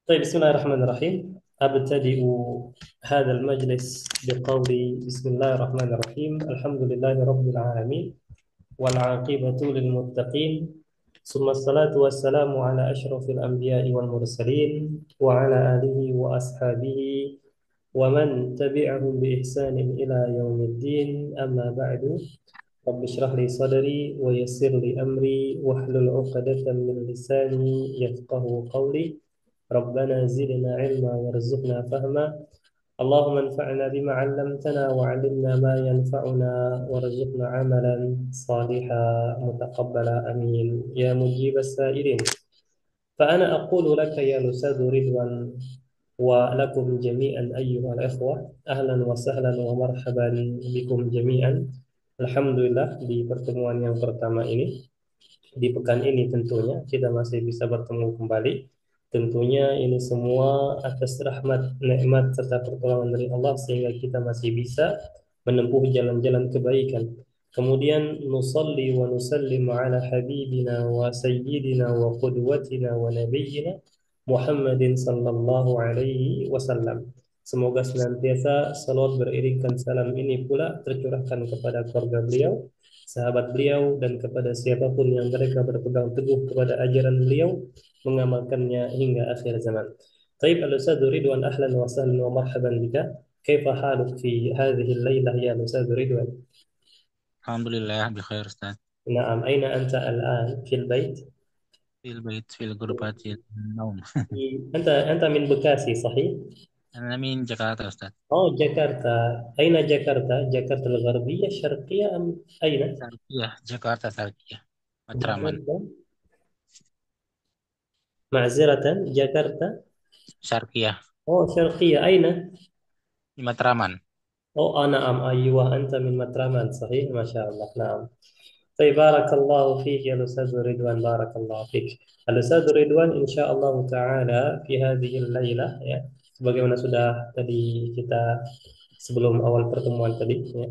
طيب، بسم الله الرحمن الرحيم. أبتدئ هذا المجلس بقولي بسم الله الرحمن الرحيم. الحمد لله رب العالمين، والعاقبة للمتقين، ثم الصلاة والسلام على أشرف الأنبياء والمرسلين وعلى آله وأصحابه ومن تبعهم بإحسان إلى يوم الدين. أما بعد، رب اشرح لي صدري ويسر لي أمري واحلل عقدة من لساني يفقه قولي. ربنا زدنا علما وارزقنا فهما. اللهم انفعنا بما علمتنا وعلمنا ما ينفعنا وارزقنا عملا صالحا متقبلا امين يا مجيب السائلين. فانا اقول لك يا استاذ رضوان ولكم جميعا ايها الاخوه، اهلا وسهلا ومرحبا بكم جميعا. Alhamdulillah, di pertemuan yang pertama ini, di pekan ini tentunya kita masih bisa bertemu kembali. Tentunya ini semua atas rahmat, nikmat serta pertolongan dari Allah sehingga kita masih bisa menempuh jalan-jalan kebaikan. Kemudian nusalli wa nusallim ala habibina wa sayyidina wa qudwatina wa nabiyyina Muhammadin sallallahu alaihi wasallam. Semoga senantiasa salawat beriringkan salam ini pula tercurahkan kepada keluarga beliau, sahabat beliau, dan kepada siapapun yang mereka berpegang teguh kepada ajaran beliau, mengamalkannya hingga akhir zaman. طيب الأستاذ رضوان، أهلا وسهلا ومرحبا بك. كيف حالك في هذه الليلة يا الأستاذ رضوان؟ Alhamdulillah بخير أستاذ. نعم، أين أنت الآن؟ في البيت؟ في البيت في غرفة النوم. أنت من بكاسي صحيح؟ أنا من جاكرتا أستاذ. جاكرتا. أين جاكرتا؟ جاكرتا الغربية الشرقية أم أين؟ شرقية، جاكرتا شرقية، Matraman. جاكرتا. معذرة، جاكرتا. شرقية شرقية أين؟ di Matraman. نعم، أيوة، أنت من مطرمان صحيح، ما شاء الله. نعم. طيب، بارك الله فيك يا الأستاذ رضوان، بارك الله فيك. الأستاذ رضوان إن شاء الله تعالى في هذه الليلة ya, sebagaimana sudah tadi kita sebelum awal pertemuan tadi ya,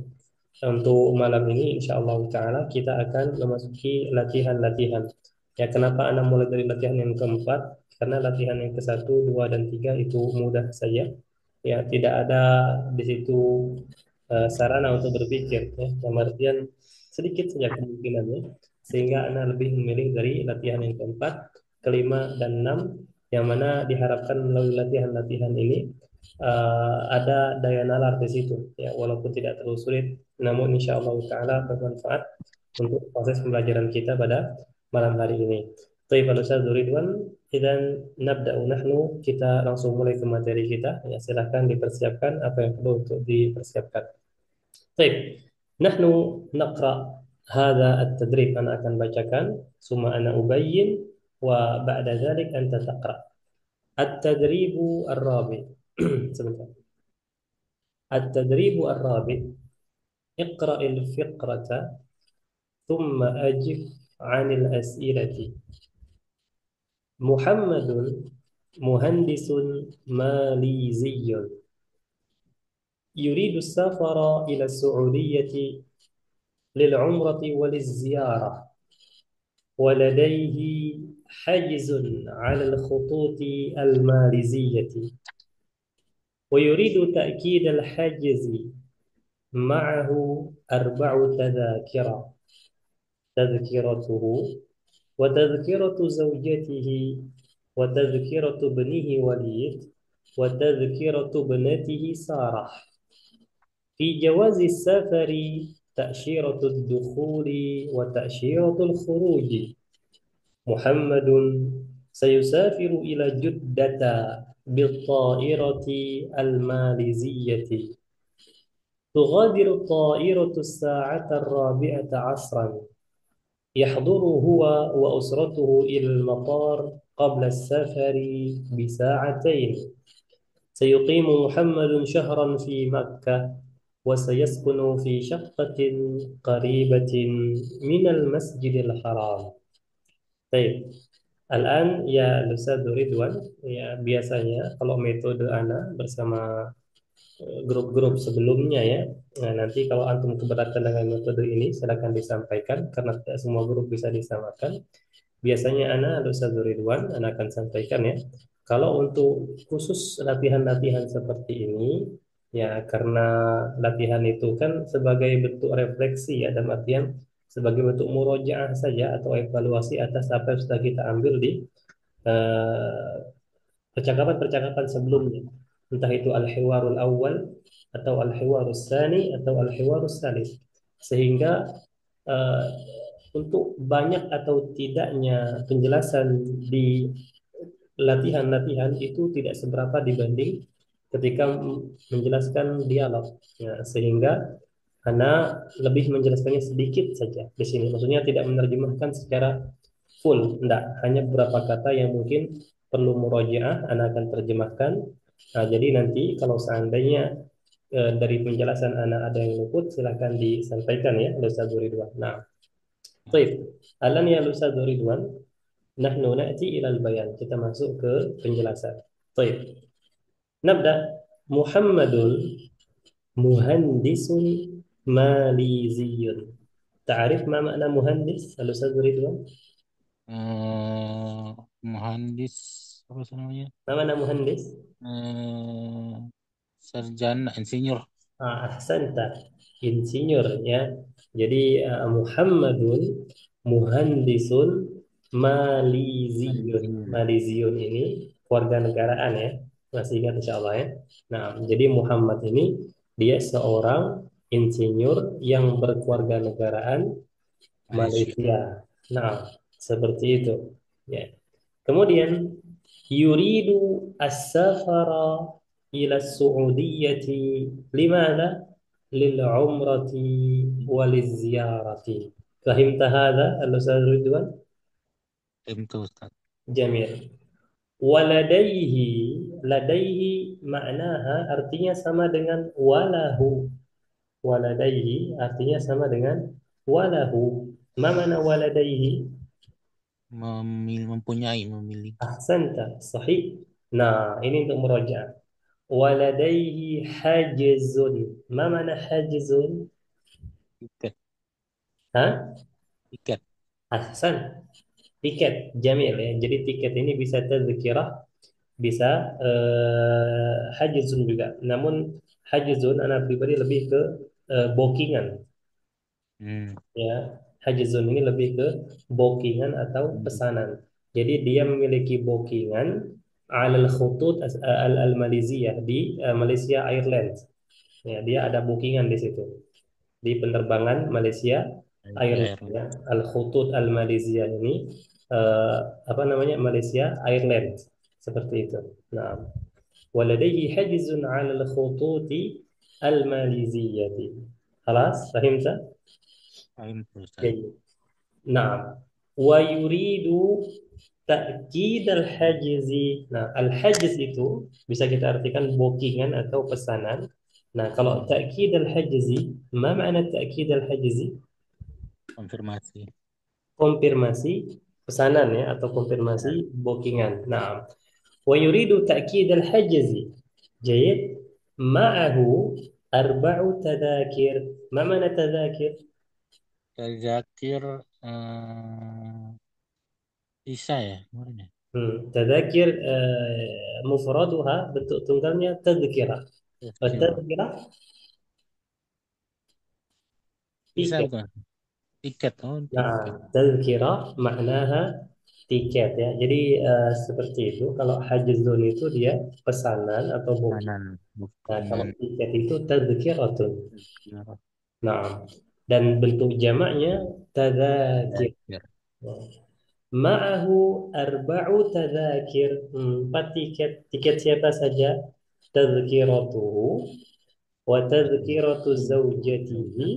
untuk malam ini insya Allah Ta'ala kita akan memasuki latihan-latihan. Ya, kenapa Anda mulai dari latihan yang keempat? Karena latihan yang ke satu, dua, dan tiga itu mudah saja. Ya, tidak ada di situ sarana untuk berpikir. Ya, dalam artian sedikit saja kemungkinannya. Sehingga Anda lebih memilih dari latihan yang keempat, kelima, dan enam, yang mana diharapkan melalui latihan-latihan ini ada daya nalar di situ. Ya, walaupun tidak terlalu sulit, namun insya Allah Ta'ala bermanfaat untuk proses pembelajaran kita pada malam hari ini. Baik, Pak Ustaz Ridwan, dan nabda'u nahnu, kita langsung mulai ke materi kita. Ya, silahkan dipersiapkan apa yang perlu untuk dipersiapkan. Baik, nahnu naqra hadha at-tadrib, ana akan bacakan, summa ana ubayyin, wa ba'da dhalik anta taqra. At-tadribu ar-rabi. Sebentar. At-tadribu ar-rabi. اقرأ الفقرة ثم أجب عن الأسئلة. محمد مهندس ماليزي يريد السفر إلى السعودية للعمرة وللزيارة، ولديه حجز على الخطوط الماليزية، ويريد تأكيد الحجز معه 4 تذاكر: تذكرته وتذكرة زوجته وتذكرة ابنه وليد وتذكرة ابنته سارة. في جواز السفر تأشيرة الدخول وتأشيرة الخروج. محمد سيسافر إلى جدة بالطائرة الماليزية. تغادر الطائرة الساعة 4 عصرا. يحضر هو وأسرته إلى المطار قبل السفر ب2 ساعتين. سيقيم محمد شهرا في مكة، وسيسكن في شقة قريبة من المسجد الحرام. Baik, Al-an ya Ustaz Ridwan, ya biasanya kalau metode ana bersama grup-grup sebelumnya ya. Nah, nanti kalau antum keberatan dengan metode ini silakan disampaikan karena tidak semua grup bisa disamakan. Biasanya ana Ustaz Ridwan ana akan sampaikan ya. Kalau untuk khusus latihan-latihan seperti ini, ya karena latihan itu kan sebagai bentuk refleksi ya, dalam artian sebagai bentuk murojaah saja atau evaluasi atas apa yang sudah kita ambil di eh, percakapan-percakapan sebelumnya. Entah itu al-hiwarul awal atau al-hiwarus sani atau al-hiwarus salis. Sehingga eh, untuk banyak atau tidaknya penjelasan di latihan-latihan itu tidak seberapa dibanding ketika menjelaskan dialog. Ya, sehingga Ana lebih menjelaskannya sedikit saja di sini. Maksudnya tidak menerjemahkan secara full, enggak. Hanya beberapa kata yang mungkin perlu murojaah, Ana akan terjemahkan. Nah, jadi nanti kalau seandainya dari penjelasan Ana ada yang luput, silahkan disampaikan ya, Ustaz Ridwan. Nah, baik. Alan ya Ustaz Ridwan, nahnu na'ti ilal bayan. Kita masuk ke penjelasan. Baik. Nabda. Muhammadun muhandisun maliziyun. Ta'rif ma makna muhandis? Al-Ustaz Ridwan? Eh, Muhandis apa sih namanya? Ma makna muhandis? Eh, Sarjana, insinyur. Ahsanta. Insinyur ya. Jadi Muhammadun muhandisun maliziyun. Maliziyun. Maliziyun ini keluarga negaraan ya. Masih ingat insya Allah ya. Nah, jadi Muhammad ini dia seorang insinyur yang berkeluarga negaraan Malaysia. Malaysia. Nah, seperti itu. Ya. Kemudian yuridu as-safara ila Saudiyati limana lil umrati waliziyarati. Fahimta hadha al-Ustaz Ridwan? Itu Ustaz. Jamil. Waladaihi, ladaihi maknaha artinya sama dengan walahu. Waladaihi artinya sama dengan walahu. Ma mana waladaihi? Mempunyai, memiliki. Ahsanta, sahih. Nah, ini untuk murajaah. Waladaihi hajizun. Ma mana hajizun? Tiket, Hah? tiket. Ahsan. Tiket. Jamil ya. Jadi tiket ini bisa tadzkirah, bisa hajizun juga. Namun hajizun anak pribadi lebih ke bookingan. Hmm. Ya, hajizun ini lebih ke bookingan atau Hmm. pesanan. Jadi dia memiliki bookingan alal khutut al Malaysia di Malaysia Airlines. Ya, dia ada bookingan di situ di penerbangan Malaysia Di Airlines. air. Ya. Al Khutut Al Malaysia ini eh, apa namanya Malaysia Airlines seperti itu. Nah, waladaihi hajizun alal khututi al Malaysia. Halas, fahimta? Itu Ustaz. Jadi, nah, wa yuridu ta'kid al-hajizi. Nah, al-hajiz itu bisa kita artikan bookingan atau pesanan. Nah, kalau Hmm. ta'kid al-hajizi, ma makna ta'kid al-hajizi? Konfirmasi. Konfirmasi pesanan ya atau konfirmasi Dan bookingan. Nah, wa yuridu ta'kid al-hajizi. Jayid, ma'ahu arba'u tadakir. Ma makna tadakir? Zakir Isa ya kemarin ya. Tadzakir mufraduha bentuk tunggalnya tadzkirah. Tazkirah. Tadzkirah Isa tiket. bukan? Tiket. Oh, Nah, tiket. tadzkirah maknaha tiket ya. Jadi seperti itu. Kalau hajzun itu dia pesanan atau booking. Kanan. Nah, kalau Bookingan. tiket itu tadzkiratun. Tazkirah. Nah, dan bentuk jamaknya tadzakir. Zakir. Ma'ahu arba'u tadzakir. Empat tiket. Tiket siapa saja? Tadzkiratuhu wa tadhkiratu zawjatihi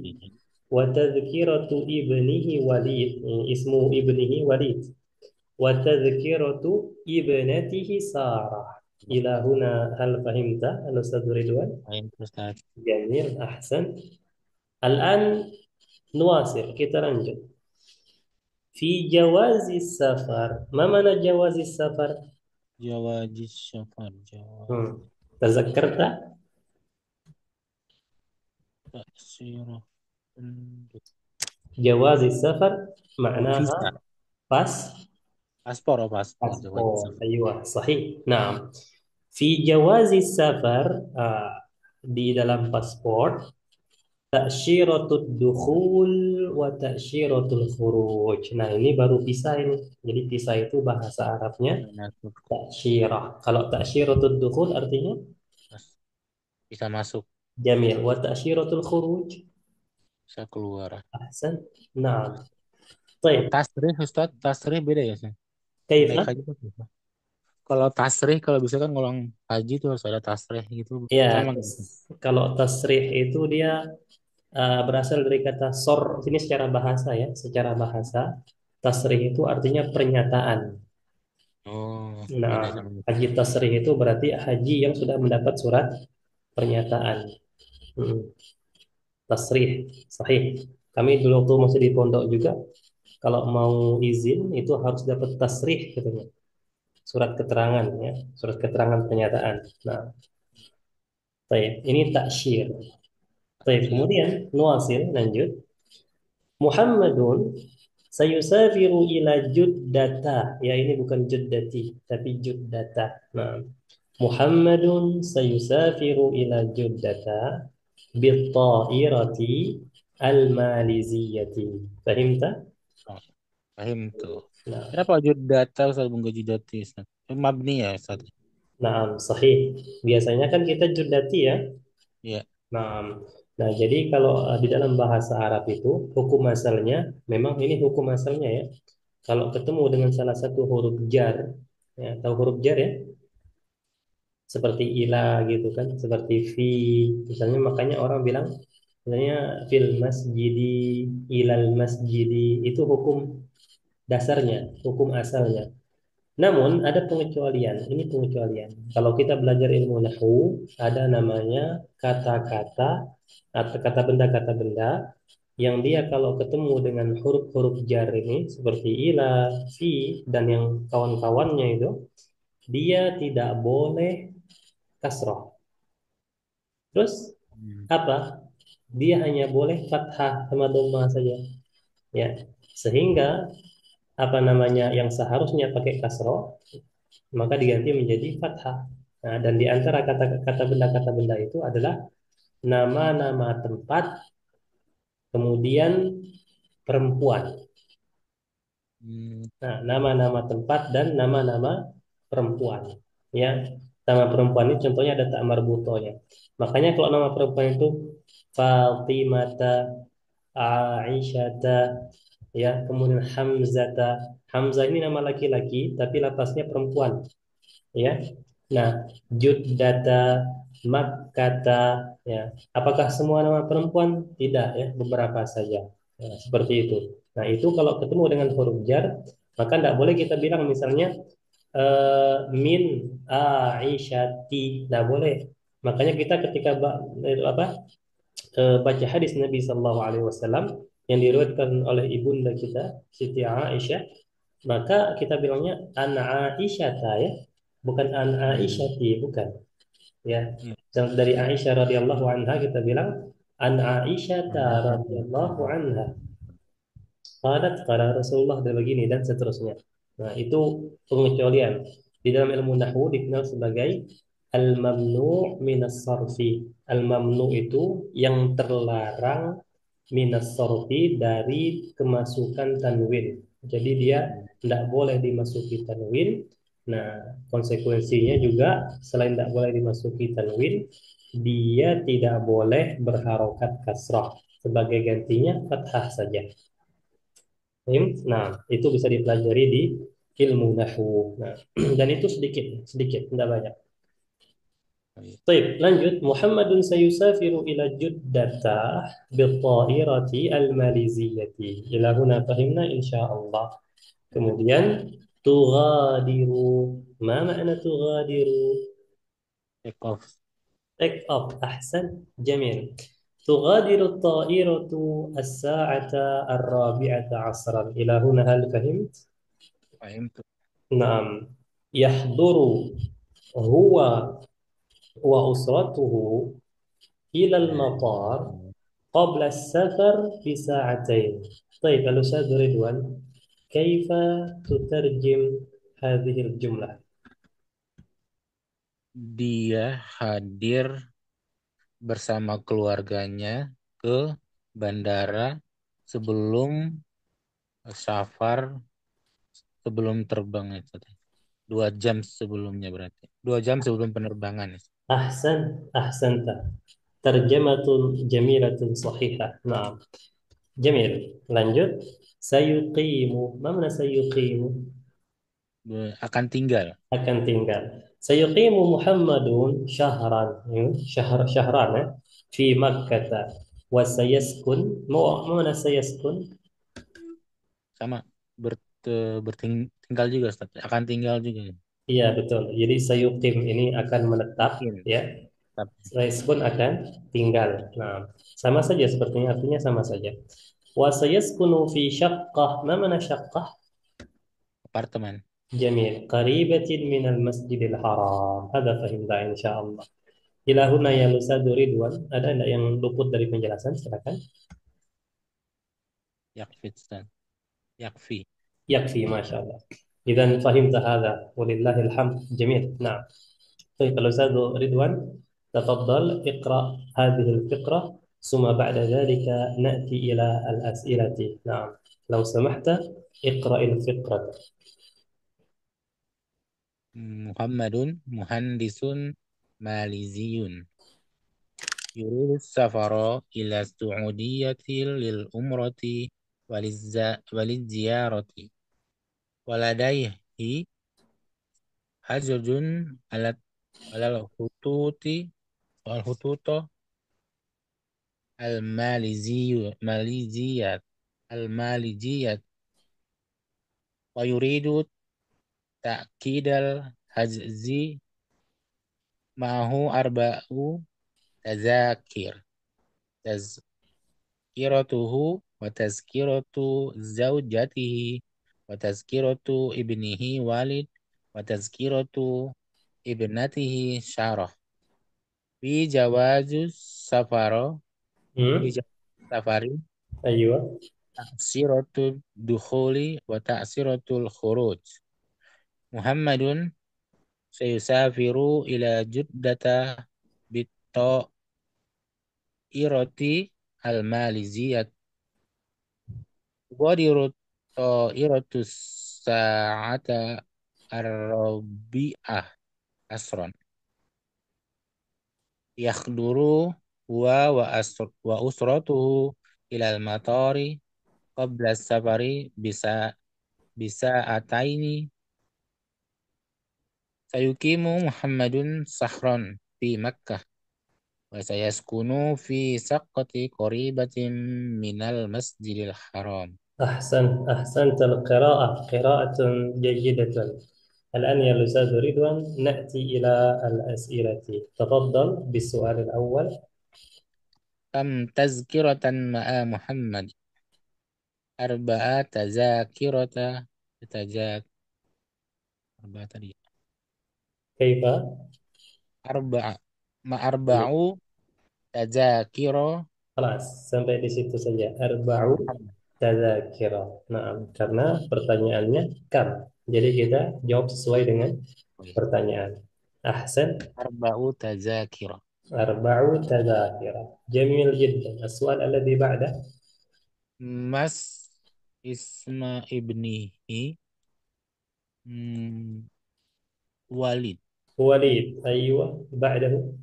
wa tadhkiratu ibnihi Walid, ismu ibnihi Walid, wa tadhkiratu ibnatihi Sarah. Ila huna hal fahimta al-Ustadz Ridwan? Lain Ustaz. Jamil, ahsan. Al-an nuwasir, kita lanjut. Fi jawazi safar. Ma mana jawazi safar? Jawajis syafar. Jawab. Hmm. Tazakkarta? Taksirah. Jawazi safar Oh, maknaha visa. pas Paspor, oh paspor. Jawab paspor. safar. Aywa, sahih. Nah, fi jawazi safar, di dalam paspor, ta'syiratud dukhul wa ta'syiratul khuruj. Nah, ini baru pisah ini. Jadi pisah itu bahasa Arabnya Bisa masuk. ta'syirah. Kalau ta'syiratud dukhul artinya Mas- Bisa masuk. jamil. Wa ta'syiratul khuruj. Bisa keluar. Ahsan. Nah, Kalau baik. tasrih, Ustaz, tasrih beda ya, sih? Naik Kaifa? haji tuh beda. Kalau tasrih, kalau bisa kan ngulang haji tuh harus ada tasrih gitu. Ya, Sama gitu. kalau tasrih itu dia berasal dari kata sor. Ini secara bahasa ya. Secara bahasa, tasrih itu artinya pernyataan. Oh, Nah, beda sama itu. haji tasrih itu berarti haji yang sudah mendapat surat pernyataan. Hmm, tasrih, sahih. Kami dulu waktu masih di pondok juga, kalau mau izin itu harus dapat tasrih katanya. Surat keterangan ya, surat keterangan pernyataan. Nah, baik, ini taksyir. Baik, Tasrih. kemudian nuasil lanjut. Muhammadun sayusafiru ila Juddata. Ya, ini bukan Juddati, tapi Juddata. Nah, Muhammadun sayusafiru ila Juddata bitta'irati al-maliziyati. Fahimta? Oh, paham tuh. Nah, Kenapa wajud data Ustaz menggaji data Ustaz? Itu mabni ya Ustaz? nah, sahih. Biasanya kan kita Juddati ya. Iya. Nah, nah jadi kalau di dalam bahasa Arab itu hukum asalnya memang ini hukum asalnya ya. Kalau ketemu dengan salah satu huruf jar, ya, tahu huruf jar ya, seperti ila gitu kan, seperti fi, misalnya makanya orang bilang, misalnya fil masjidi, ilal masjidi, itu hukum dasarnya, hukum asalnya. Namun ada pengecualian, ini pengecualian. Kalau kita belajar ilmu nahwu, ada namanya kata-kata atau kata benda yang dia kalau ketemu dengan huruf-huruf jar ini seperti ila, fi, dan yang kawan-kawannya itu, dia tidak boleh kasroh. Terus Hmm. apa? Dia hanya boleh fathah sama dhamma saja. Ya, sehingga apa namanya yang seharusnya pakai kasroh maka diganti menjadi fathah. Nah, dan di antara kata benda itu adalah nama-nama tempat, kemudian perempuan. Hmm. Nah, nama-nama tempat dan nama-nama perempuan. Ya, nama perempuan ini contohnya ada tak marbutonya. Makanya kalau nama perempuan itu Fatimata, Aisyata, ya, kemudian Hamzata. Hamzah ini nama laki-laki, tapi lapasnya perempuan. Ya, nah, Juddata, Makkata, ya, apakah semua nama perempuan? Tidak, ya, beberapa saja. Ya, seperti itu. Nah, itu kalau ketemu dengan huruf jar, maka tidak boleh kita bilang misalnya min Aisyati, tidak boleh. Makanya kita ketika baca hadis Nabi Shallallahu Alaihi Wasallam yang diriwayatkan oleh ibunda kita Siti Aisyah, maka kita bilangnya an Aisyata ya, bukan an Hmm. Aisyati, bukan ya. Iya. Dari Aisyah radhiyallahu anha kita bilang an Aisyata Nah, radhiyallahu anha. Qalat qala Rasulullah dan begini dan seterusnya. Nah, itu pengecualian. Di dalam ilmu nahwu dikenal sebagai al-mamnu' minas sarfi. Al-mamnu' itu yang terlarang minas sarfi dari kemasukan tanwin. Jadi dia tidak boleh dimasuki tanwin. Nah, konsekuensinya juga selain tidak boleh dimasuki tanwin, dia tidak boleh berharokat kasrah. Sebagai gantinya fathah saja. Nah, itu bisa dipelajari di ilmu nahwu. Nah, dan itu sedikit, sedikit, tidak banyak. Baik, lanjut. Muhammadun sayusafiru ila Juddata bittairati al-maliziyati. Ila huna fahimna insyaallah. Kemudian tughadiru. Ma makna tughadiru? take off. Take off. Ahsan. Jamil. تغادر الطائرة الساعة الرابعة عصرا. إلى هنا هل فهمت؟ Paham tuh. نعم. يحضر هو وأسرته إلى المطار قبل السفر بساعتين. طيب الأستاذ رضوان، كيف تترجم هذه الجملة؟ Dia hadir bersama keluarganya ke bandara sebelum safar, sebelum terbang itu. 2 jam sebelumnya berarti. 2 jam sebelum penerbangan. أحسنت. ترجمة جميلة صحيحة. نعم. جميل. lanjut. سيقيم. ما معنى سيقيم؟ Akan tinggal. akan tinggal. سيقيم محمد شهرا. شهران في مكة. وسيسكن. ما معنى سيسكن؟ Sama bertinggal juga Ustaz. Akan tinggal juga. Iya betul. Jadi sayuqim ini akan menetap, Mungkin. ya. Tapi Sayskun akan tinggal. Nah, sama saja sepertinya, artinya sama saja. Wa sayaskunu fi syaqqah. Ma mana syaqqah? apartemen. جميل. قريبة من المسجد الحرام. هذا فهمت إن شاء الله. Ila huna ya Ustaz Ridwan. Ada enggak yang luput dari penjelasan? Silakan. Yakfi Ustaz. Yakfi. Yakfi, Masya Allah. Idan fahimta hadha. Walillahil hamd. Jamil. Nah. طيب الأستاذ رضوان، تفضل اقرأ هذه الفقرة، ثم بعد ذلك نأتي إلى الأسئلة. نعم، لو سمحت اقرأ الفقرة. Muhammadun muhandisun maliziyun. Yuridu safara ila Su'udiyati lil umrati waliziyarati. Waladaihi hajjun alat alal hututi wal hututo al maliziyat wa yuridu ta'kidal hajzi ma'hu arba'u tazakir. Tazkiratuhu wa tazkiratu zaujatihi wa tazkiratu ibnihi Walid wa tazkiratu ibnatihi Syarah. Fi jawazus safaro fi Hmm? jawaz safari أيوة. ta'siratul dukhuli wa ta'siratul khuruj. Muhammadun sayusafiru ila Juddata iroti al-maliziyat. Ghadiru ta'iratus sa'ata ar-rabi'ah asron. Yakhduru huwa wa usratuhu ilal matari qabla safari bisa ataini. Sayukimu Muhammadun sahron fi Makkah wa sayaskunu fi saqqati qaribatin minal masjidil haram. أحسنت القراءة، قراءة جيدة. الآن يا أستاذ رضوان نأتي إلى الأسئلة. تفضل بالسؤال الأول. Kam tazkiratan ma'a Muhammad. Arba'a tazakirata tazak arba'a tadi. كيف؟ Arba'a ma iya. arba'u tazakiro خلاص, sampai di situ saja. ma'a Arba'u Muhammad. tadzakira. Nah, karena pertanyaannya kam. Jadi kita jawab sesuai dengan Oh, iya. pertanyaan. Ahsan. Arba'u tazakiro. Arba'u tadzakira. Jamil jiddan. As-su'al alladhi ba'da. Mas isma ibnihi hmm, Walid. Walid. Aywa. Ba'dahu.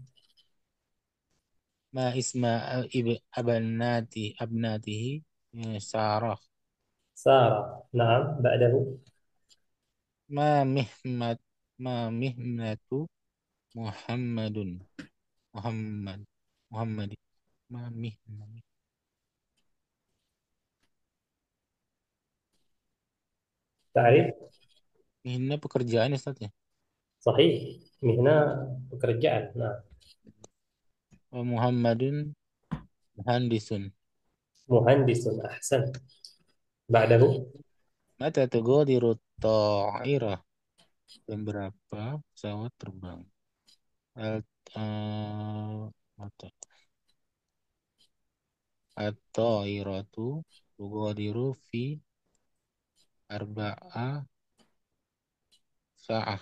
Ma isma abnatihi Sarah. Sarah. Naam. Ba'dahu. Ma mihmat ma mihnatu Muhammadun. Muhammad Muhammad ma mihnatu. Ta'rif. Mihna pekerjaan ya Ustaz ya. Sahih. Mihna pekerjaan. Nah. Wa Muhammadun muhandisun. Muhandisun. Ahsan. Ba'dahu. Mata tughadiru ta'irah. Jam berapa pesawat terbang? Al mata atau iratu tughadiru fi Arba'ah sa'ah.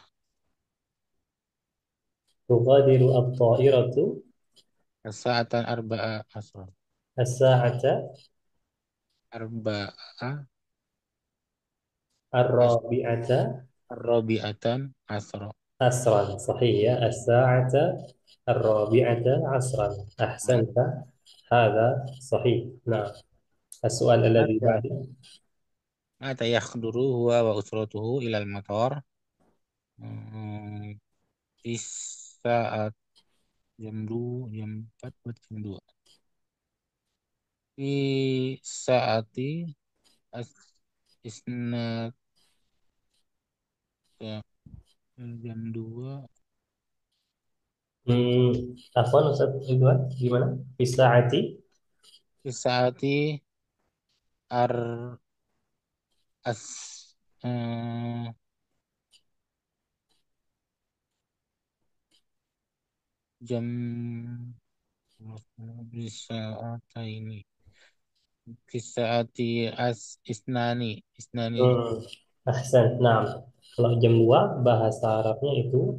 Tughadiru at-ta'iratu Sa'atan arba'ah asra. as-sa'ata Arba'ah as ar-rabi'ata Rabi'atan asra. asran. Sahih ya. As-sa'ata ar-rabi'ata asran. Ahsanta. Hadha sahih. Nah, السؤال الذي Mata بعده. mata yakhduru huwa wa usratuhu ilal matar. Hmm, di saat jam 4 buat jam 2. Di saati as isna ya, jam 2. Afwan Ustaz Ridwan, gimana? Bisaati Di saati ar as jam bisa ini Kisaati as isnani Ahsan. Nah, kalau jam 2 bahasa Arabnya itu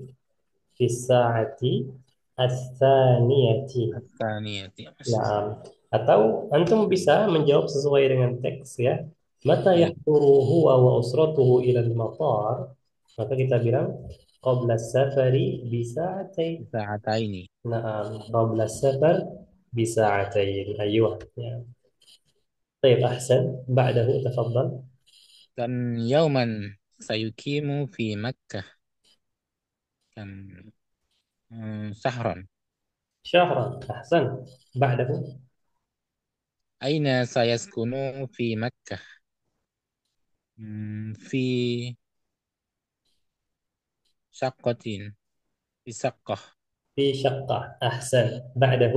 bisaati as-saniyati. asaniyati Nah, atau antum bisa menjawab sesuai dengan teks ya. Mata ya yahduru huwa wa usratuhu ila al-matar. Maka kita bilang qabla safari bisa'atain. saataini Nah, qabla safar bisa'atain. Ayuh. Ya. طيب أحسن بعده تفضل. dan yauman sayukimu fi Makkah kan sahran شهرا أحسن بعده. aina sayaskunu fi Makkah fi syaqqatin fi saqqah في شقة أحسن بعده.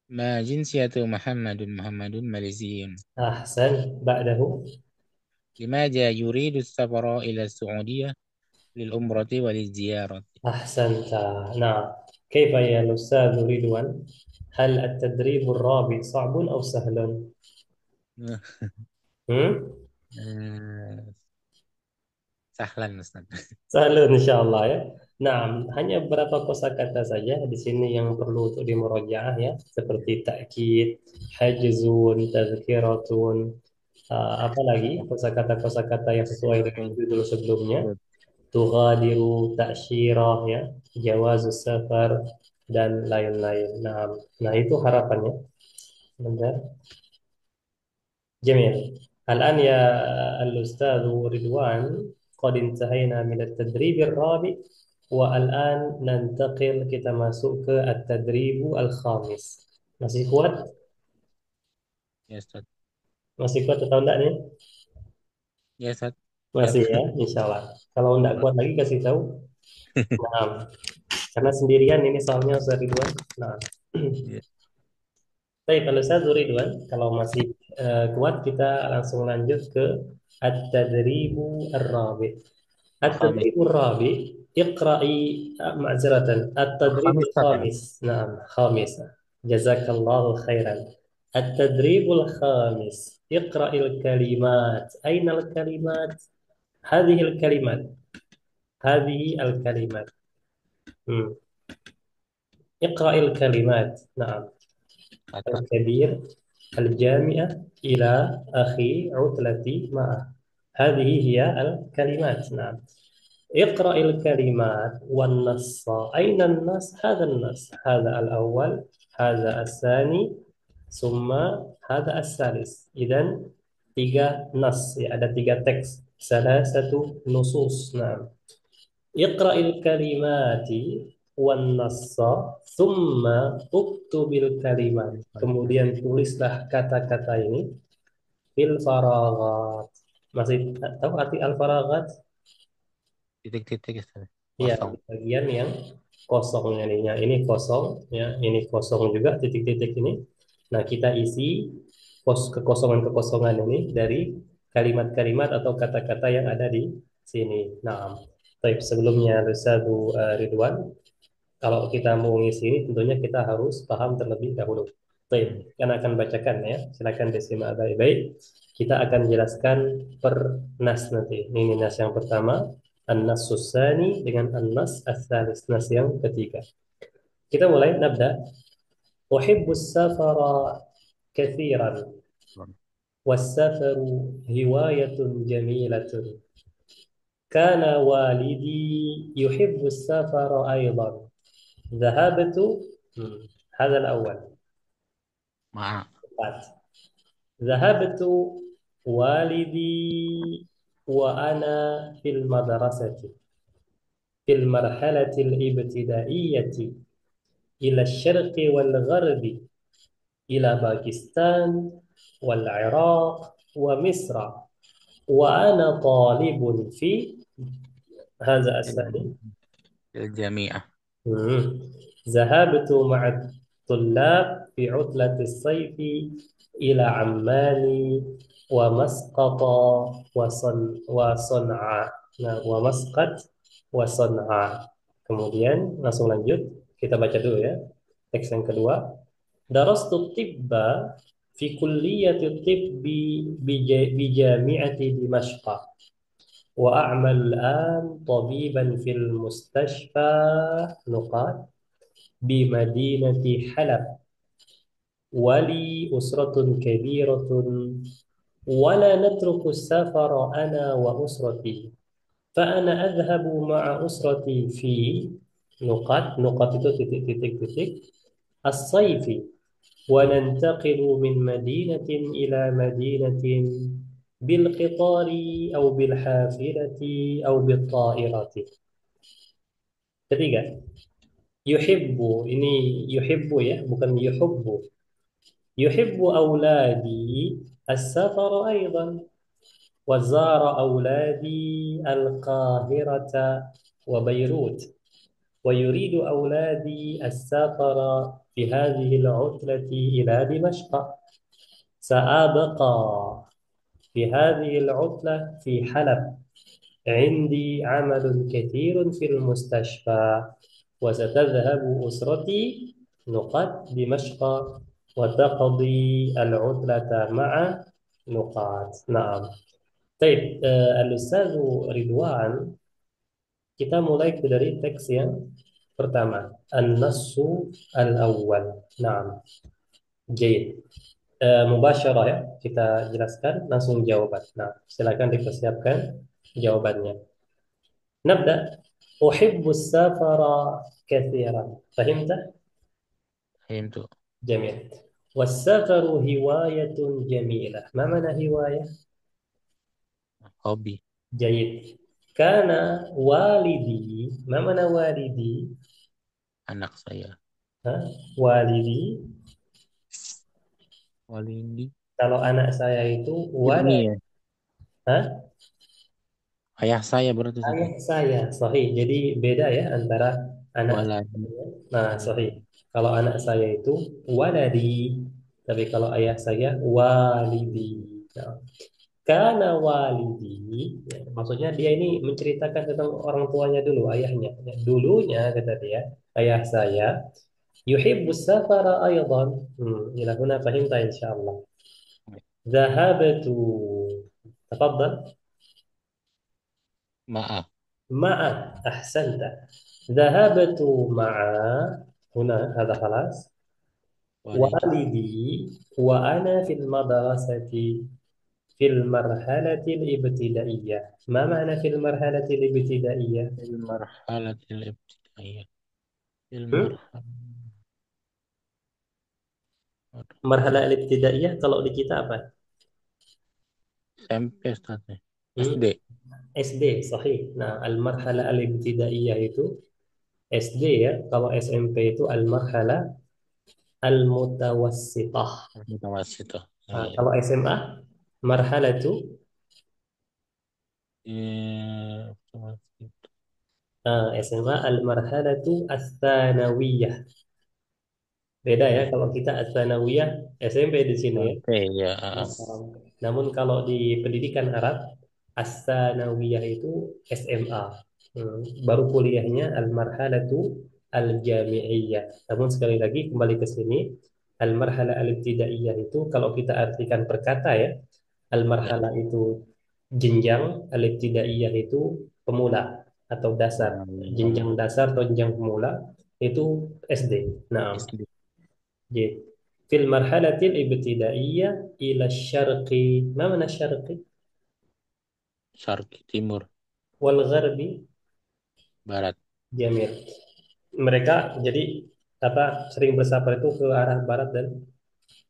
ma jinsiyatu Muhammadun Maliziyun أحسن بعده. limaja yuridu safara ila Saudiyah lil umrati walil ziyarati. أحسنت. نعم. كيف يا الأستاذ رضوان؟ هل التدريب الرابع صعب أو سهل؟ هم؟ Eh, Sahlan Ustaz. سهل إن شاء الله ya. Nah, hanya beberapa kosakata saja di sini yang perlu untuk dimurajaah ya, seperti takkid, hajzun, tazkiratun, apa lagi kosakata-kosakata yang sesuai dengan Betul, judul sebelumnya. betul. Tughadiru, ta'syirah ya, jawazus safar dan lain-lain. Nah, itu harapannya. Sebentar. جميل. الآن يا الأستاذ رضوان قد انتهينا من التدريب الرابع والآن ننتقل kita masuk ke التدريب الخامس. Masih kuat? Ya Ustaz. Masih kuat atau enggak nih? Ya Ustaz. Siap. Masih ya, insya Allah. Kalau enggak kuat lagi kasih tahu. Nah, karena sendirian ini soalnya Ustaz Ridwan. Nah, Ya. baik, kalau saya Ridwan, kalau masih kuat kita langsung lanjut ke At-Tadribu Ar-Rabi. Khamis. التدريب الرابع اقرأي معذرة التدريب Khamis Ustaz ya. الخامس نعم خامسة جزاك الله خيرا التدريب الخامس اقرأ الكلمات أين الكلمات هذه الكلمات هذه الكلمات مم. اقرأ الكلمات نعم Kata الكبير الجامعة إلى أخي عطلتي معه هذه هي الكلمات نعم اقرأ الكلمات والنص أين النص؟ هذا النص هذا الأول هذا الثاني ثم هذا الثالث إذا tiga nas ya ada tiga teks salah satu nusus nah اقرأ الكلمات والنص ثم اكتب الكلمات kemudian tulislah kata-kata ini fil faragat masih tahu arti al faragat. titik-titik Ustaz. Iya, Kosong. di bagian yang kosongnya nih. Ya, ini kosong, ya, ini kosong juga titik-titik ini. Nah, kita isi kekosongan-kekosongan ini dari kalimat-kalimat atau kata-kata yang ada di sini. Nah, baik sebelumnya Ustazu Ridwan, kalau kita mau ngisi ini tentunya kita harus paham terlebih dahulu. Baik, Hmm. kan akan bacakan ya. Silakan disimak baik-baik. Kita akan jelaskan per nas nanti. Ini nas yang pertama, an-nas susani dengan an-nas as-salis, nas yang ketiga. Kita mulai, nabda. Uhibbu safara kathiran, was-safaru hiwayatun jamilatun. Kana walidi yuhibbu safara aydan. Dhahabtu, هذا الأول. Ma. ذهبت والدي وأنا في المدرسة في المرحلة الابتدائية إلى الشرق والغرب، إلى باكستان والعراق ومصر، وأنا طالب في هذا الثاني. الجميع. مم. ذهبت مع الطلاب في عطلة الصيف إلى عمان ومسقط وصنعاء. Nah, ومسقط وصنعاء. Kemudian langsung lanjut, kita baca dulu ya. Teks yang kedua. Darastu tibba fi kulliyati tibbi bijami'ati Dimashq. وأعمل الآن طبيبا في المستشفى نقاط بمدينة حلب، ولي أسرة كبيرة، ولا نترك السفر أنا وأسرتي، فأنا أذهب مع أسرتي في نقاط itu titik الصيف، وننتقل من مدينة إلى مدينة بالقطار أو بالحافلة أو بالطائرة. Ketiga, yuhibbu, ini yuhibbu ya, bukan yuhibbu. Yuhibbu auladi as-safar aidan, wa zara auladi al-Qahirata wa Beirut, wa yuridu auladi as-safara fi hadhihi al-'utlati ila Dimashq. Sa'abqa في هذه العطلة في حلب، عندي عمل كثير في المستشفى، وستذهب أسرتي دمشق وتقضي العطلة مع نعم. طيب الأستاذ رضوان, kita mulai dari teks yang pertama, An-Nassu Al-Awwal. Naam. Jayid. Mubasyarah ya, kita jelaskan langsung jawaban. Nah, silakan dipersiapkan jawabannya. Nabda. Uhibbu safara kathiran. Fahimta? Fahimtu. جميل. والسفر هواية جميلة. ما معنى هواية؟ Hobi. جيد. كان والدي. ما معنى والدي؟ Anak saya. ها؟ والدي. Walindi. Kalau anak saya itu Ibni walad. ya. Hah? Ayah saya berarti situ. Ayah saya. Sahih. Jadi beda ya antara anak Waladi. saya. Nah, sahih. Kalau anak saya itu waladi. Tapi kalau ayah saya walidi. Nah, karena walidi, ya, maksudnya dia ini menceritakan tentang orang tuanya dulu, ayahnya. Ya, dulunya kata dia, ayah saya yuhibbus safara aydan. Ila huna fahimta insyaallah. Dhahabtu. Tafadhal. Maaf. Ma'a. Ahsanta. ذهبت مع هنا هذا خلاص Walidi. والدي وأنا في المدرسة في المرحلة الابتدائية. ما معنى في المرحلة الابتدائية؟ Marhalatil ibtidaiyah. Hmm? Marhalah. Marhalah الابتدائية kalau di kita apa? SMP Ustaz. Hmm? SD. SD, sahih. Nah, al-marhalah al-ibtidaiyah itu SD ya. Kalau SMP itu al-marhalah al-mutawassitah. Mutawasito. Nah, Iya. kalau SMA, marhalatu Mutawasito. SMA al-marhalatu ats-tsanawiyah. Beda ya Oke. kalau kita ats-tsanawiyah SMP di sini ya. Oke ya. Namun kalau di pendidikan Arab ats-tsanawiyah itu SMA. Baru kuliahnya al-marhalatu al-jami'iyah. Namun sekali lagi kembali ke sini, al-marhalah al-ibtidaiyah itu kalau kita artikan per kata ya, Ya. Al-marhalah itu jenjang, al-ibtidaiyah itu pemula atau dasar. Jenjang Oh, dasar atau jenjang pemula itu SD. Nah, SD. jadi fil marhalatil ibtidaiyah ila syarqi. Ma mana syarqi? Syarqi timur, Wal gharbi. barat. Jamil. Mereka jadi apa sering bersafar itu ke arah barat dan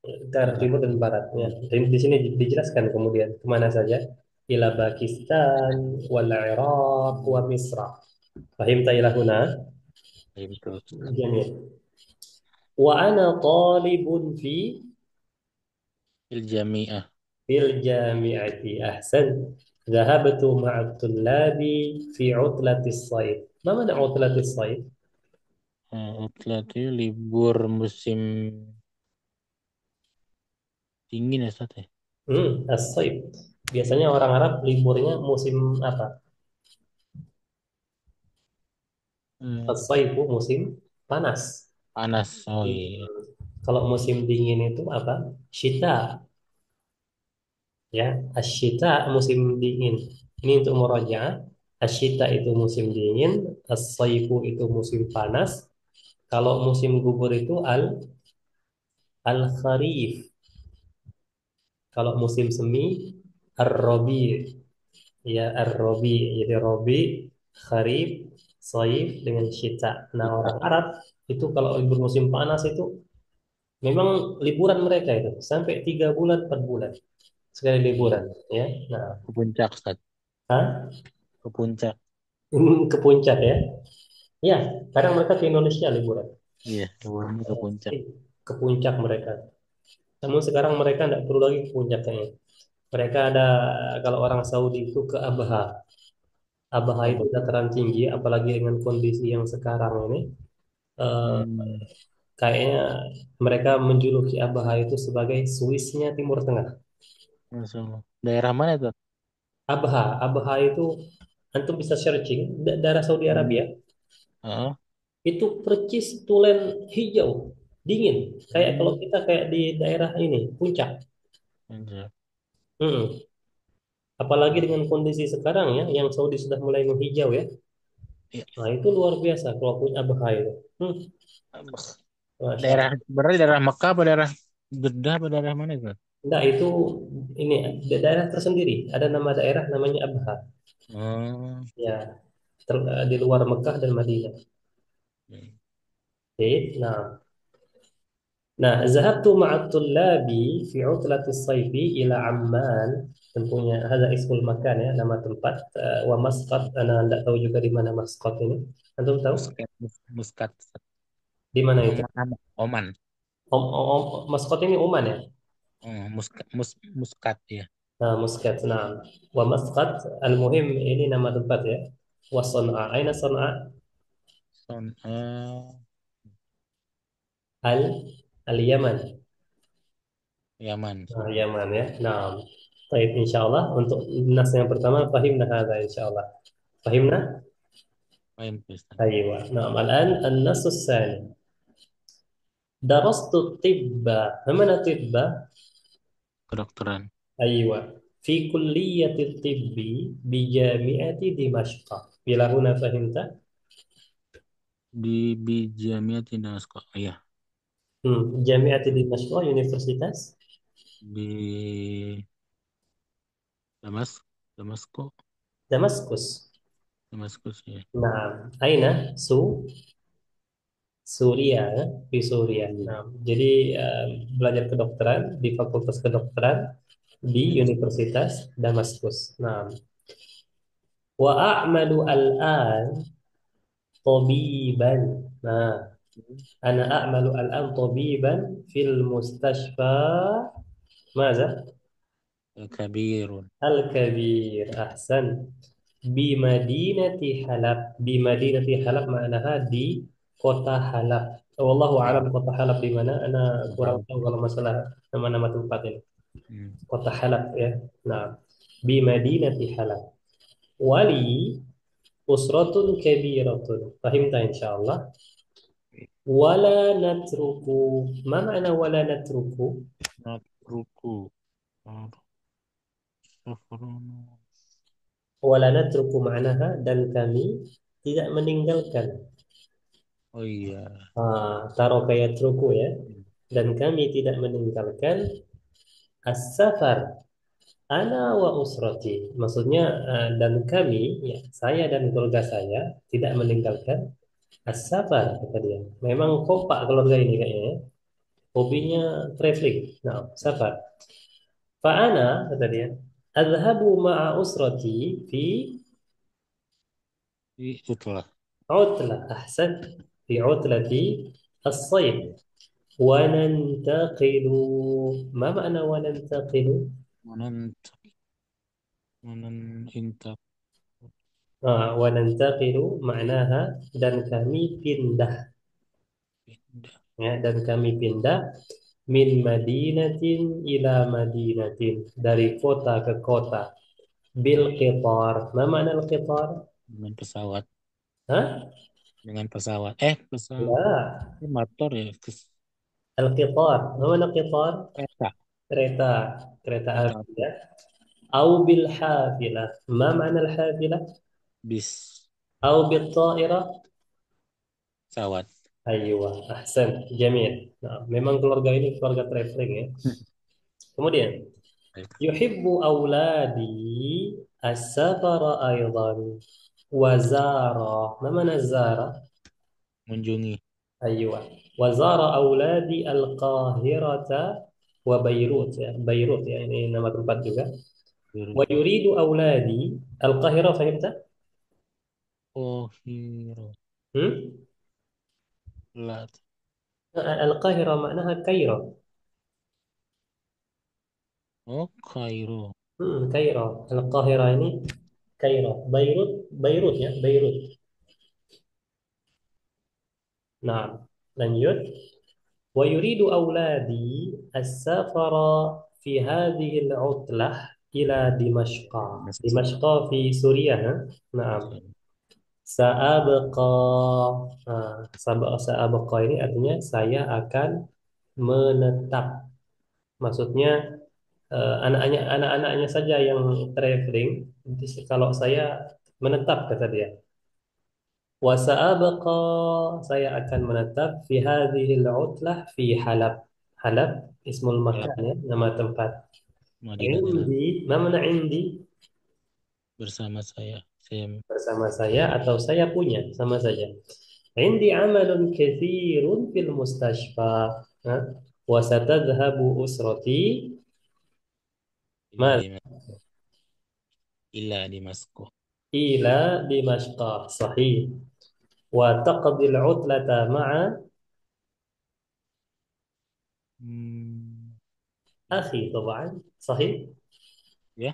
ke arah Barat. timur dan barat ya. Hmm. Dan di sini dijelaskan kemudian kemana saja ila Pakistan wal Iraq wa Misra. Fahim ila huna? Itu. Jamil. Wa ana talibun Jamiah. fil jami'ati ahsan. ذهبت مع الطلاب في عطلة الصيف. ما معنى عطلة الصيف؟ Berarti libur musim dingin ya, Ustaz ya? As-saif. Biasanya orang Arab liburnya musim apa? Hmm, As-saifu musim panas. panas. Oh Hmm. iya. Kalau musim dingin itu apa? Syita, ya. Asyita musim dingin. Ini untuk murajaah. Asyita itu musim dingin, as-saifu itu musim panas. Kalau musim gugur itu al-kharif. Kalau musim semi ar-rabi. Ya, ar-rabi. Jadi rabi, kharif, saif dengan syita. Nah, Kita. orang Arab itu kalau libur musim panas itu memang liburan mereka itu sampai 3 bulan 4 bulan sekali Iya. liburan ya. Nah, Ke puncak, Ustaz. ah, Ke puncak. ke puncak ya. Ya, kadang mereka ke Indonesia liburan. Iya, liburannya ke puncak. Ke puncak mereka. Namun sekarang mereka tidak perlu lagi ke puncak kayaknya. Mereka ada kalau orang Saudi itu ke Abha. Abha itu Apa? dataran tinggi, apalagi dengan kondisi yang sekarang ini. eh, Hmm, Kayaknya mereka menjuluki Abha itu sebagai Swissnya Timur Tengah. Masya Allah. Daerah mana tuh? Abha, Abha itu antum bisa searching daerah Saudi Hmm. Arabia Heeh. itu percis tulen hijau dingin kayak kalau Hmm. kita kayak di daerah ini puncak. Iya. Mm. Apalagi dengan kondisi sekarang ya yang Saudi sudah mulai menghijau ya. Iya. Nah itu luar biasa kalau punya Abha itu. Masya Daerah, Allah. berarti daerah Mekah apa daerah Jeddah apa daerah mana itu? Nah itu ini daerah tersendiri ada nama daerah namanya Abha Oh. ya di luar Mekah dan Madinah. Hmm. Oke, nah zahabtu ma'at tullabi fi utlatis sayfi ila Amman. Tentunya ada ismul makan ya, nama tempat. Wa Masqat, ana tidak tahu juga di mana Masqat ini. Antum tahu? Muscat, Muscat. Di mana itu? Oman, Oman. Masqat ini Oman ya? Oh, Muscat ya. Nah, Muscat. Nah, wa Masqat, al-muhim ini nama tempat ya. Wa Son'a. Aina Son'a? Al Al-Yaman. Yaman. Nah, Yaman ya. Nah, baik insyaallah untuk nas yang pertama fahimna hadza insyaallah. Fahimna? Paham, Ustaz. أيوة نعم الآن النص الثاني درست الطب فمن طب Kedokteran أيوة في كلية الطب بجامعة دمشق إلى هنا فهمت di Bijamia Tindasko. Iya, جامعة دمشق Universitas di Damas, Damasko, Damaskus Damaskus ya. نعم أين Suria ya? Di Suria Iya. nah, jadi belajar kedokteran di Fakultas Kedokteran di Universitas Damaskus nah wa a'malu al-an tabiban nah أنا أعمل الآن طبيبا في المستشفى ماذا؟ Kabirun. الكبير أحسن بمدينة حلب بمدينة حلب معناها di kota Halab والله Ya, أعلم kota Halab di mana أنا nggak kurang tahu. tahu kalau masalah nama-nama tempat ini Hmm. kota Halab ya nah بمدينة حلب ولي أسرة كبيرة فهمت إن شاء الله ولا نترك ما معنى ولا نترك Not ruku. Oh. Wala natruku ma'naha, dan kami tidak meninggalkan. Oh iya. Taroka yatruku ya. Dan kami tidak meninggalkan as-safar ana wa usrati. Maksudnya dan kami ya, saya dan keluarga saya tidak meninggalkan as-safar kata dia. Memang kompak keluarga ini kayaknya ya. Hobinya traveling. Nah, safar. Fa'ana kata dia, adhabu ma'a usrati fi Itulah. utlah. Ahsan. Fi utlati as-sayf. Wa nantaqilu. Ma makna wa nantaqilu? Manan manan intak Wa nantaqilu maknaha dan kami pindah pindah. ya, dan kami pindah min madinatin ila madinatin, dari kota ke kota, bil qitar. Ma makna al qitar? Dengan pesawat. Hah? Dengan pesawat. Pesawat. La. Motor ya. Al qitar. Ma makna qitar? Kereta. Kereta, kereta Kereta api api. ya. Au bil hafilah. Ma makna al hafilah? Bis. Au bil ta'irah. Pesawat. Aywa, ahsan, jamil. Nah, memang keluarga ini keluarga traveling ya. Kemudian, yuhibbu auladi as-safara aidan wa zara. Ma mana zara? Mengunjungi. Aywa. Wa zara auladi al-Qahirata wa Beirut ya. Beirut ya, ini nama tempat juga. Wa Beirut. yuridu auladi al-Qahira, fahimta? Oh, hero. Hmm? Lat. Al-Qahira maknaha Kairo. Oh, Kairo. Kairo. Al-Qahira ini Kairo. Beirut, Beirut ya, Beirut. Nah, lanjut. Wa yuridu auladi as-safara fi hadhihi al-'utlah ila Dimashq. Mas- Dimashq fi Suriah. Nah, sa'abqa. Sa'abqa ini artinya saya akan menetap. Maksudnya anak-anaknya saja yang traveling. Kalau saya menetap kata dia. Wa sa'abqa, saya akan menetap fi hadhihi al-'utlah fi Halab. Halab ismul Arab makan ya, nama tempat. Madinah dalam Indi, mana indi? bersama saya. Saya Bersama saya atau saya punya, sama saja. Indi amalun katsirun fil mustashfa. Ha? Wa satadhhabu usrati ila ma di ila di Masko. ila Dimashq. Sahih. Wa taqdi al-'utlata ma'a Hmm, akhi طبعا. صحيح. ya,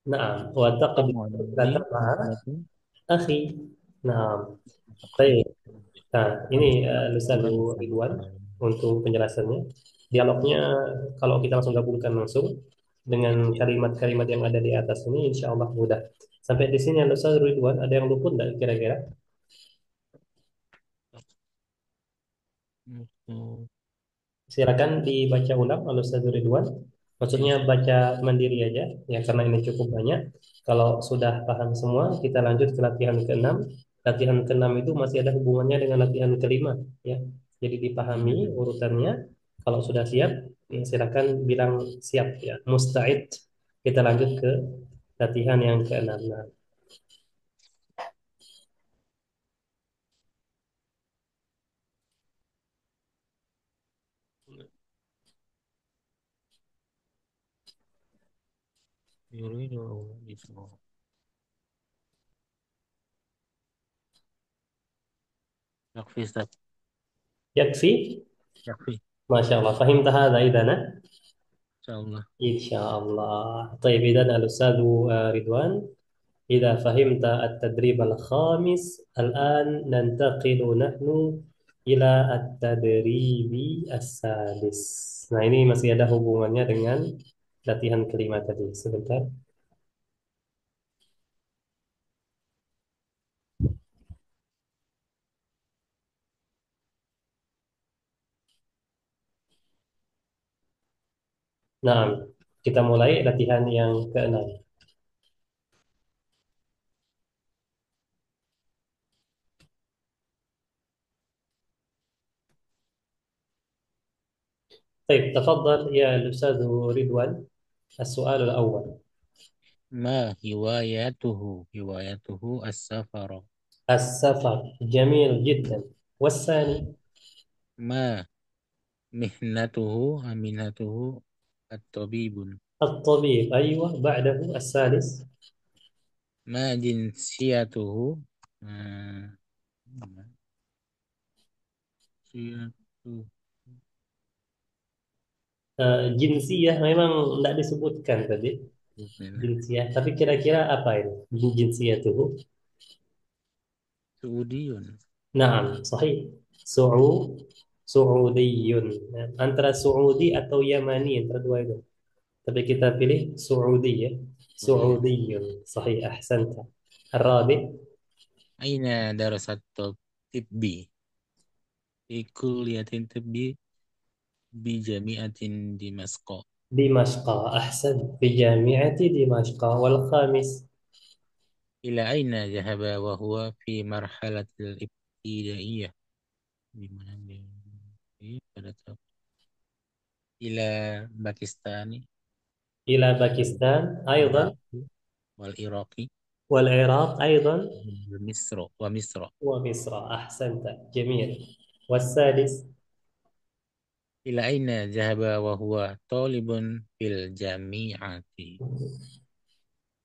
نعم. وتقضي kamu ada di العطلة مع Musnadnya أخي. نعم. akhi. Baik. Nah, ini Bulan Lusalu bersama Ridwan saya. untuk penjelasannya. Dialognya kalau kita langsung gabungkan langsung dengan Ya. kalimat-kalimat yang ada di atas ini, insya Allah mudah. Sampai di sini Lusalu Ridwan, ada yang luput nggak kira-kira? Untuk Silakan dibaca ulang Al-Ustaz Ridwan. ya, Maksudnya baca mandiri aja, ya karena ini cukup banyak. Kalau sudah paham semua, kita lanjut ke latihan keenam. Latihan keenam itu masih ada hubungannya dengan latihan kelima, ya. Jadi dipahami urutannya. Kalau sudah siap, ya, silakan bilang siap, ya. Musta'id. Kita lanjut ke latihan yang keenam. Nah, yuridu itu. Yakfi Ustaz. yakfi. Yakfi. Masya Allah. Fahim tahada idana. Insyaallah. Insyaallah. Taib idan al-Ustaz Ridwan. إذا فهمت التدريب الخامس الآن ننتقل نحن إلى التدريب السادس. Nah, ini masih ada hubungannya dengan latihan kelima tadi. Sebentar. Nah, Kita mulai latihan yang keenam. طيب تفضل يا الأستاذ رضوان. السؤال الأول. ما هوايته السفر. السفر جميل جدا. والثاني. ما مهنته الطبيب. الطبيب أيوة، بعده الثالث. ما جنسيته آه، جنسيته Jinsiyah memang tidak disebutkan tadi. Jinsiyah, tapi kira-kira apa ini? Jinsiyah itu. سعودي. Naam, sahih. Su'udiyun. Antara Suudi atau Yamani, antara dua itu. Tapi kita pilih Suudi ya. سعودي. Su'udiyun. Sahih, ahsanta. Arabi. أين درس الطب؟ في كلية طبي بجامعة دمشق. دمشق. أحسن، في جامعة دمشق. والخامس. إلى أين ذهب وهو في مرحلة الابتدائية؟ di mana dia pada tahap إلى باكستان إلى باكستان أيضا. والعراق والعراق والعراق أيضا. ومصر. ومصر. أحسنت، جميل. والسادس. إلى أين ذهب وهو طالب في الجامعة؟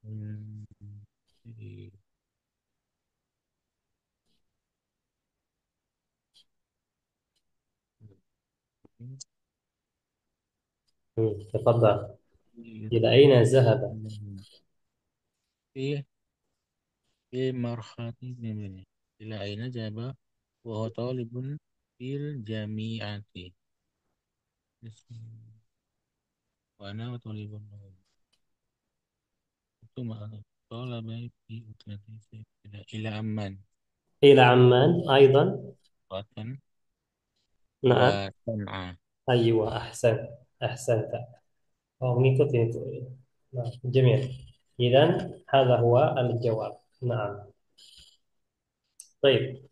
Hmm, تفضل. إلى أين ذهب؟ في مرحلة إلى أين ذهب وهو طالب في الجامعة؟ وأنا طالب ثم طالب في إلى عمان إلى عمان أيضا. وطن نعم. وصنعاء. أيوة، أحسن. أحسنت. mengikuti itu. Nah, جميل. إذن هذا هو الجواب. نعم. طيب،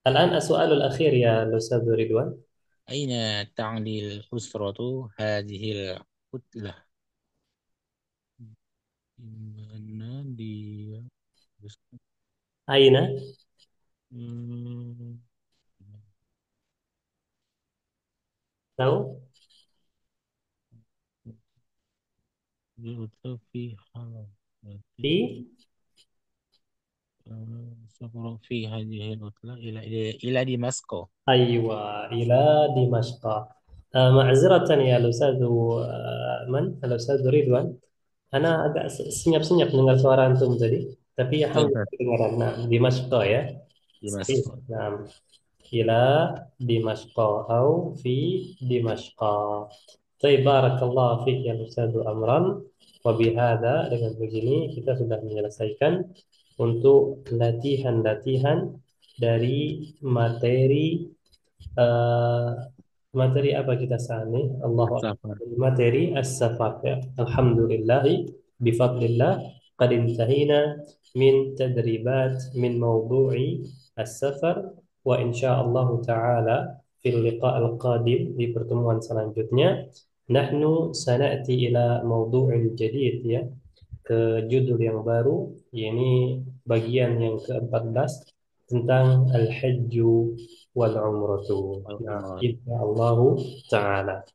الآن السؤال الأخير يا الأستاذ رضوان. أين تعني الأسرة هذه الكتلة؟ di mana dia أين؟ hmm, tahu؟ diutus fiha berarti في. safara fi hadhihi al-utla ila Damaskus. أيوة، إلى دمشق. معذرة يا الأستاذ، الأستاذ رضوان. أنا agak senyap-senyap dengar suara antum tadi. Tapi alhamdulillah Betul, kedengaran. Nah, Dimashq ya. Sahih. Damaskus. Nah, إلى دمشق أو في دمشق. طيب، بارك الله فيك ya Ustaz Amran. Wabihada, dengan begini kita sudah menyelesaikan untuk latihan-latihan dari materi. eh, Materi apa kita saat ini? Allahu Akbar. Safar. Materi as-safar ya. Alhamdulillahi bifadlillah qad intahina min tadribat min mawdu'i as-safar, wa insyaallah taala fil liqa' al-qadim, di pertemuan selanjutnya nahnu sanati ila mawdu'in jadid ya, ke judul yang baru, yakni bagian yang ke-14 tentang al-hajju wal umratu. Nah, Al-Umrah. insyaallah taala.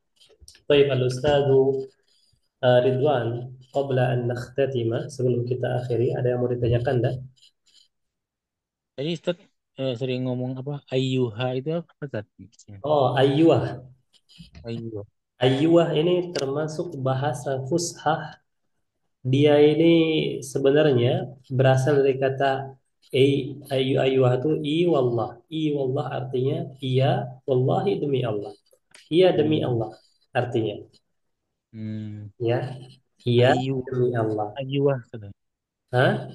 Baik, Al-Ustaz Ridwan, qabla an nakhtatima, sebelum kita akhiri, ada yang mau ditanyakan dah? Tadi Ustaz sering ngomong apa? Ayyuha itu apa Ustaz? Oh, ayyuah. Ayyuha. Ayyuah ini termasuk bahasa fushah. Dia ini sebenarnya berasal dari kata ayyuah itu i wallah. I wallah artinya iya, wallahi demi Allah. Iya demi Hmm. Allah artinya. Hmm. Ya, iya Ayyu demi Allah. Ayyuah Ustaz. Hah?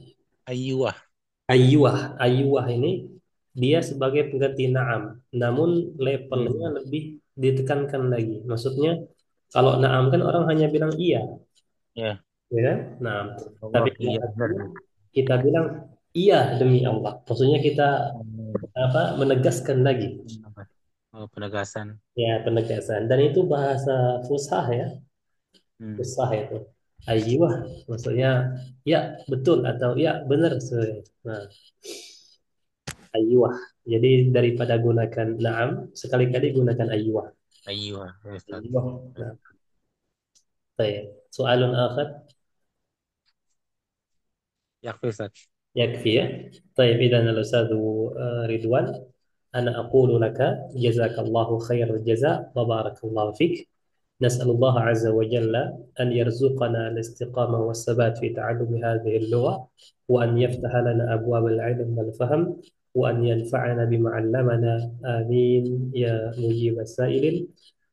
Ayyuah. Ayyuah. Ayyuah ini dia sebagai pengganti na'am. Namun levelnya Hmm. lebih ditekankan lagi. Maksudnya Kalau na'am kan orang hanya bilang iya, Ya, ya kan? Nah, tapi Allah, kalau iya benar. Artinya kita bilang iya demi Allah. Maksudnya kita Hmm. apa? Menegaskan lagi, Oh, penegasan. ya penegasan. Dan itu bahasa fusah ya, Hmm. fusah itu. Ayyuh, maksudnya ya betul atau ya benar. Nah, ayyuh. Jadi daripada gunakan na'am, sekali-kali gunakan ayyuh. Aiyah, ya Ustaz. Ayyuh. Nah, طيب. سؤال آخر. Yakfi Ustaz. يكفي. طيب إذا الأستاذ رضوان، أنا أقول لك جزاك الله خير الجزاء وبارك الله فيك. نسأل الله عز وجل أن يرزقنا الاستقامة والثبات في تعلم هذه اللغة، وأن يفتح لنا أبواب العلم والفهم، وأن ينفعنا بما علمنا. آمين يا مجيب السائلين.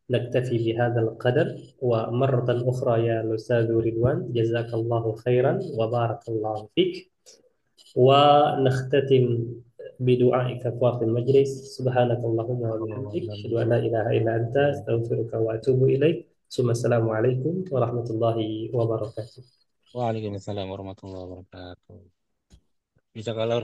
نكتفي بهذا القدر، ومرة أخرى يا الأستاذ رضوان جزاك الله خيرا وبارك الله فيك. ونختتم بدعاء كفارة المجلس. سبحانك اللهم وبحمدك أشهد أن لا إله إلا أنت أستغفرك وأتوب إليك. ثم السلام عليكم ورحمة الله وبركاته. Waalaikumsalam warahmatullahi wabarakatuh. Bisa kalau